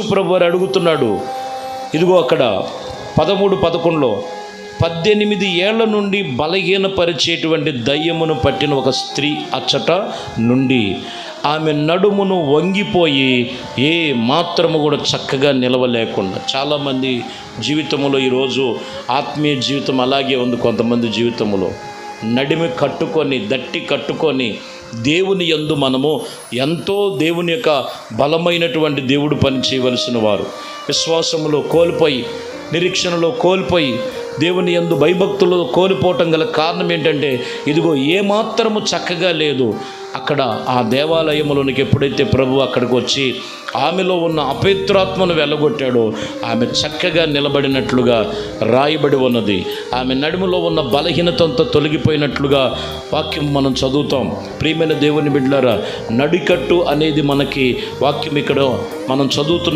ప్రభు వారు అడుగుతున్నాడు. ఇదిగో అక్కడ 13:11 18 ఏళ్ల నుండి బలహీనపరిచేటువంటి దయ్యమును పట్టిన ఒక స్త్రీ అచ్చట నుండి ఆమె నడుమును వంగిపోయి ఏ మాత్రము కూడా చక్కగా నిలవలేకుండా. చాలామంది జీవితంలో ఈరోజు ఆత్మీయ జీవితం అలాగే ఉంది. కొంతమంది జీవితంలో నడిమి కట్టుకొని దట్టి కట్టుకొని దేవుని యందు మనము ఎంతో దేవుని యొక్క బలమైనటువంటి దేవుడు పని చేయవలసిన వారు విశ్వాసములో కోల్పోయి, నిరీక్షణలో కోల్పోయి, దేవుని యందు భయభక్తులు కోల్పోవటం గల కారణం ఏంటంటే ఇదిగో ఏమాత్రము చక్కగా లేదు. అక్కడ ఆ దేవాలయంలోనికి ఎప్పుడైతే ప్రభు అక్కడికి వచ్చి ఆమెలో ఉన్న అపవిత్రాత్మను వెళ్ళగొట్టాడో ఆమె చక్కగా నిలబడినట్లుగా రాయబడి ఉన్నది. ఆమె నడుములో ఉన్న బలహీనతంతో తొలగిపోయినట్లుగా వాక్యం మనం చదువుతాం. ప్రియమైన దేవుని బిడ్డలారా, నడికట్టు అనేది మనకి వాక్యం ఇక్కడ మనం చదువుతున్న